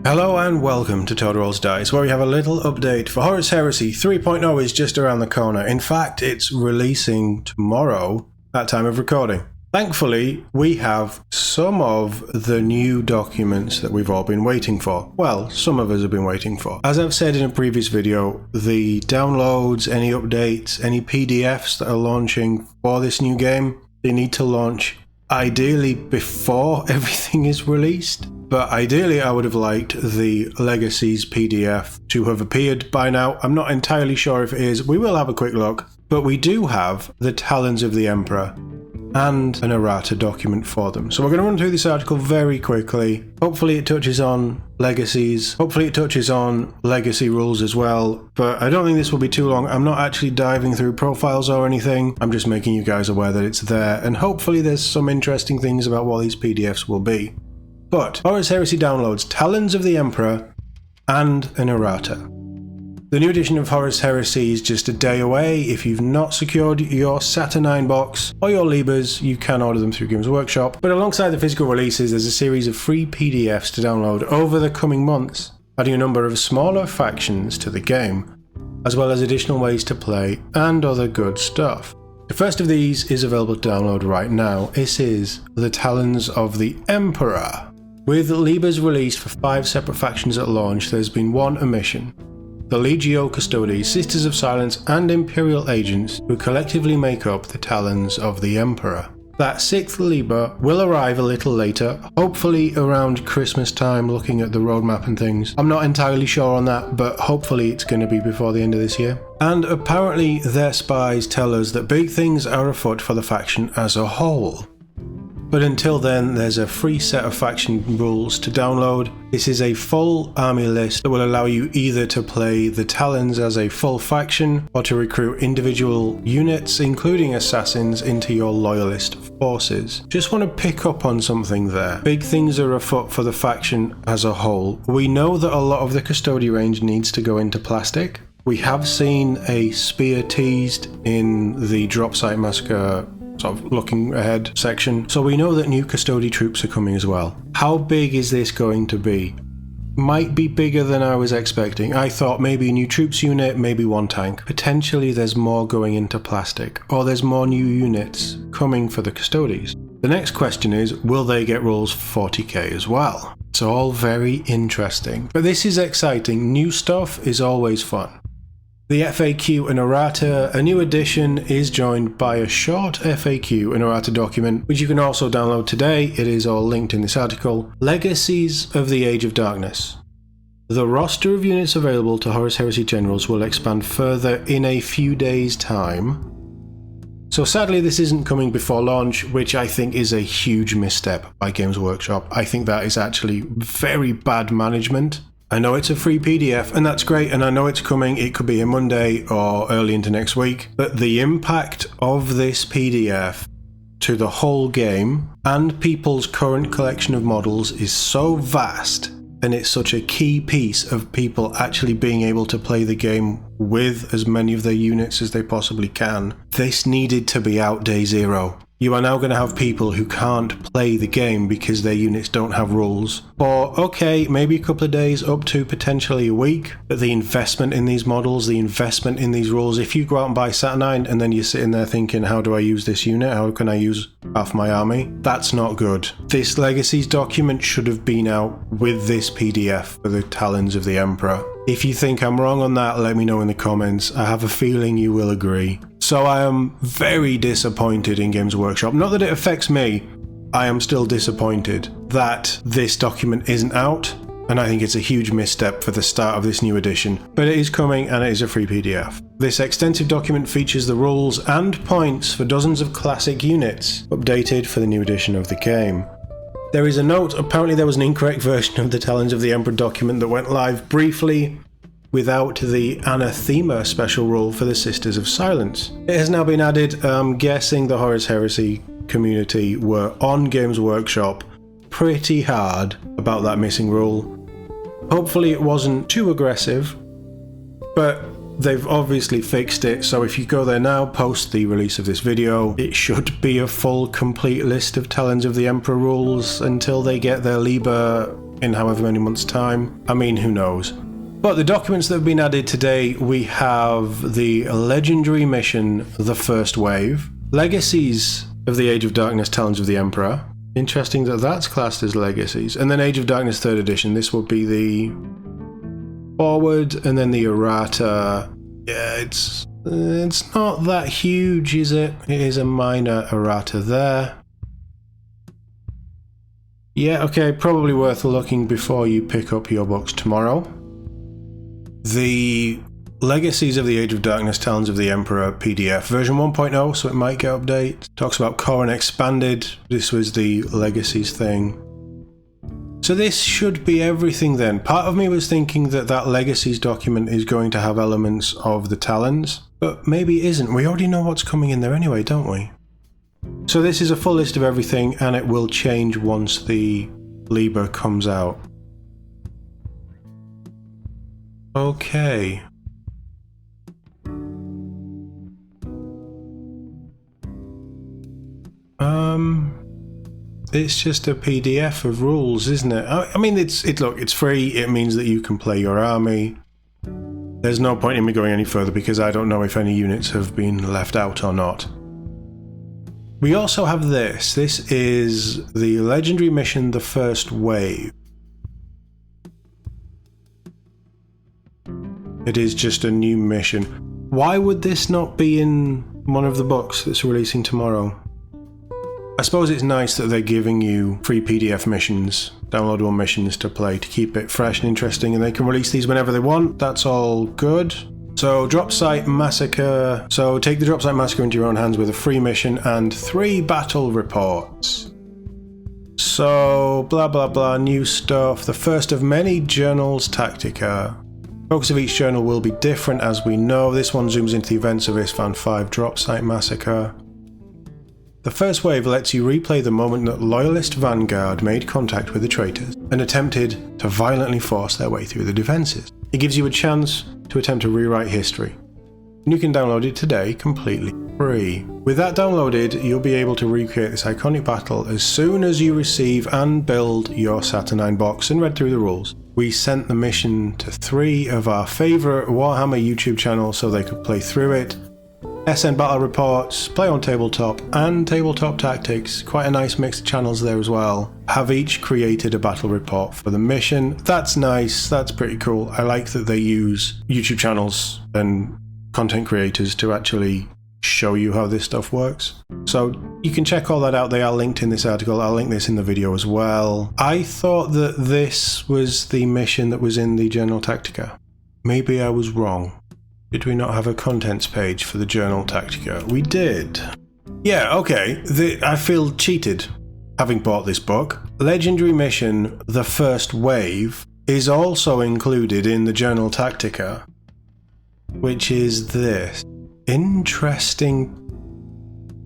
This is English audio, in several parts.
Hello and welcome to TOD Rolls Dice, where we have a little update for Horus Heresy 3.0 is just around the corner. In fact, it's releasing tomorrow at time of recording. Thankfully, we have some of the new documents that we've all been waiting for. Well, some of us have been waiting for. As I've said in a previous video, the downloads, any updates, any PDFs that are launching for this new game, they need to launch ideally before everything is released. But ideally, I would have liked the Legacies PDF to have appeared by now. I'm not entirely sure if it is. We will have a quick look. But we do have the Talons of the Emperor and an Errata document for them. So we're going to run through this article very quickly. Hopefully it touches on legacies. Hopefully it touches on legacy rules as well. But I don't think this will be too long. I'm not actually diving through profiles or anything. I'm just making you guys aware that it's there. And hopefully there's some interesting things about what these PDFs will be. But Horus Heresy downloads Talons of the Emperor and an Errata. The new edition of Horus Heresy is just a day away. If you've not secured your Saturnine box or your Libers, you can order them through Games Workshop. But alongside the physical releases, there's a series of free PDFs to download over the coming months, adding a number of smaller factions to the game, as well as additional ways to play and other good stuff. The first of these is available to download right now. This is the Talons of the Emperor. With Libers released for 5 separate factions at launch, there's been one omission. The Legio Custodes, Sisters of Silence and Imperial Agents, who collectively make up the Talons of the Emperor. That 6th Liber will arrive a little later, hopefully around Christmas time, looking at the roadmap and things. I'm not entirely sure on that, but hopefully it's going to be before the end of this year. And apparently their spies tell us that big things are afoot for the faction as a whole. But until then, there's a free set of faction rules to download. This is a full army list that will allow you either to play the Talons as a full faction or to recruit individual units, including assassins, into your loyalist forces. Just want to pick up on something there. Big things are afoot for the faction as a whole. We know that a lot of the Custodi range needs to go into plastic. We have seen a spear teased in the Drop Site Massacre sort of looking ahead section, so we know that new Custodi troops are coming as well. How big is this going to be? Might be bigger than I was expecting. I thought maybe a new troops unit, maybe one tank. Potentially there's more going into plastic, or there's more new units coming for the Custodes. The next question is, will they get rules for 40k as well? It's all very interesting. But this is exciting. New stuff is always fun. The FAQ and Errata, a new edition, is joined by a short FAQ and Errata document, which you can also download today. It is all linked in this article. Legacies of the Age of Darkness. The roster of units available to Horus Heresy Generals will expand further in a few days' time. So sadly this isn't coming before launch, which I think is a huge misstep by Games Workshop. I think that is actually very bad management. I know it's a free PDF and that's great, and I know it's coming. It could be a Monday or early into next week, but the impact of this PDF to the whole game and people's current collection of models is so vast, and it's such a key piece of people actually being able to play the game with as many of their units as they possibly can. This needed to be out day zero. You are now going to have people who can't play the game because their units don't have rules. For, okay, maybe a couple of days up to potentially a week, but the investment in these models, the investment in these rules, if you go out and buy Saturnine and then you're sitting there thinking, how do I use this unit? How can I use half my army? That's not good. This Legacies document should have been out with this PDF for the Talons of the Emperor. If you think I'm wrong on that, let me know in the comments. I have a feeling you will agree. So I am very disappointed in Games Workshop. Not that it affects me, I am still disappointed that this document isn't out, and I think it's a huge misstep for the start of this new edition. But it is coming and it is a free PDF. This extensive document features the rules and points for dozens of classic units, updated for the new edition of the game. There is a note, apparently there was an incorrect version of the Talons of the Emperor document that went live briefly without the Anathema special rule for the Sisters of Silence. It has now been added. I'm guessing the Horus Heresy community were on Games Workshop pretty hard about that missing rule. Hopefully it wasn't too aggressive, but they've obviously fixed it, so if you go there now, post the release of this video, it should be a full, complete list of Talons of the Emperor rules until they get their Liber in however many months' time. I mean, who knows? But the documents that have been added today, we have the legendary mission, The First Wave, Legacies of the Age of Darkness, Talons of the Emperor. Interesting that that's classed as Legacies. And then Age of Darkness 3rd edition. This will be the forward, and then the Errata. Yeah, it's not that huge, is it? It is a minor errata there. Yeah, okay, probably worth looking before you pick up your books tomorrow. The Legacies of the Age of Darkness, Talons of the Emperor PDF, version 1.0, so it might get updated. Talks about core and expanded. This was the Legacies thing. So this should be everything then. Part of me was thinking that that Legacies document is going to have elements of the Talons, but maybe it isn't. We already know what's coming in there anyway, don't we? So this is a full list of everything, and it will change once the Liber comes out. Okay. It's just a PDF of rules, isn't it? I mean, look, it's free. It means that you can play your army. There's no point in me going any further because I don't know if any units have been left out or not. We also have this. This is the legendary mission, The First Wave. It is just a new mission. Why would this not be in one of the books that's releasing tomorrow? I suppose it's nice that they're giving you free PDF missions, downloadable missions to play to keep it fresh and interesting, and they can release these whenever they want. That's all good. So Drop Site Massacre. So take the Drop Site Massacre into your own hands with a free mission and 3 battle reports. So blah blah blah, new stuff. The first of many Journals Tactica. Focus of each journal will be different, as we know. This one zooms into the events of Isfahan 5 Drop Site Massacre. The First Wave lets you replay the moment that Loyalist Vanguard made contact with the traitors and attempted to violently force their way through the defences. It gives you a chance to attempt to rewrite history. And you can download it today completely free. With that downloaded, you'll be able to recreate this iconic battle as soon as you receive and build your Saturnine box and read through the rules. We sent the mission to 3 of our favourite Warhammer YouTube channels so they could play through it. SN Battle Reports, Play on Tabletop, and Tabletop Tactics, quite a nice mix of channels there as well, have each created a battle report for the mission. That's nice, that's pretty cool. I like that they use YouTube channels and content creators to actually show you how this stuff works. So you can check all that out. They are linked in this article. I'll link this in the video as well. I thought that this was the mission that was in the Journal Tactica. Maybe I was wrong. Did we not have a contents page for the Journal Tactica? We did. Yeah, okay. I feel cheated having bought this book. Legendary mission, The First Wave, is also included in the Journal Tactica, which is this interesting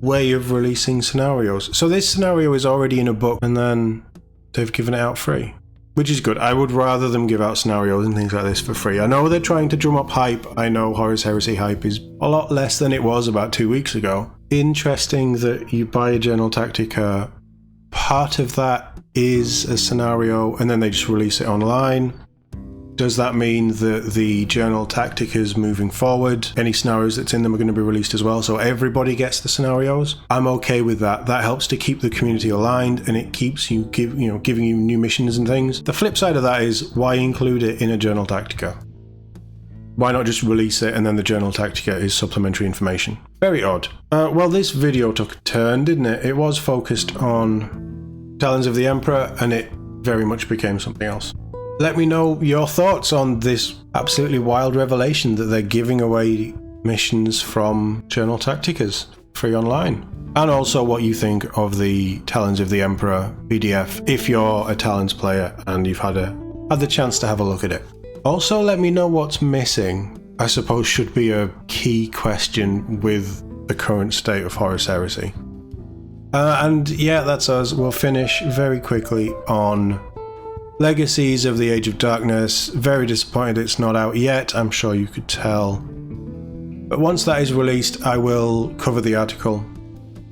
way of releasing scenarios. So this scenario is already in a book and then they've given it out free, which is good. I would rather them give out scenarios and things like this for free. I know they're trying to drum up hype. I know Horus Heresy hype is a lot less than it was about 2 weeks ago. Interesting that you buy a Journal Tactica, part of that is a scenario and then they just release it online. Does that mean that the Journal Tacticas moving forward, any scenarios that's in them are going to be released as well, so everybody gets the scenarios? I'm okay with that. That helps to keep the community aligned and it keeps you giving you new missions and things. The flip side of that is, why include it in a Journal Tactica? Why not just release it and then the Journal Tactica is supplementary information? Very odd. Well, this video took a turn, didn't it? It was focused on Talons of the Emperor and it very much became something else. Let me know your thoughts on this absolutely wild revelation that they're giving away missions from Journal Tacticas free online. And also what you think of the Talons of the Emperor PDF if you're a Talons player and you've had the chance to have a look at it. Also let me know what's missing. I suppose should be a key question with the current state of Horus Heresy. And yeah, that's us. We'll finish very quickly on Legacies of the Age of Darkness. Very disappointed it's not out yet, I'm sure you could tell. But once that is released, I will cover the article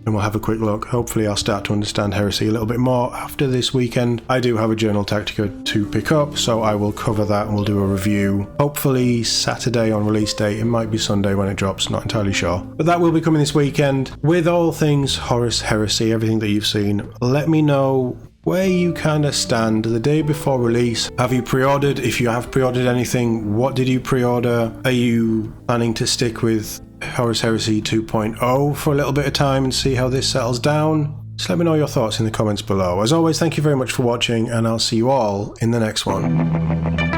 and we'll have a quick look. Hopefully I'll start to understand Heresy a little bit more after this weekend. I do have a Journal Tactica to pick up, so I will cover that and we'll do a review. Hopefully Saturday on release date. It might be Sunday when it drops, not entirely sure. But that will be coming this weekend. With all things Horus Heresy, everything that you've seen, let me know where you kind of stand the day before release. Have you pre-ordered? If you have pre-ordered anything, what did you pre-order? Are you planning to stick with Horus Heresy 2.0 for a little bit of time and see how this settles down? Just let me know your thoughts in the comments below. As always, thank you very much for watching, and I'll see you all in the next one.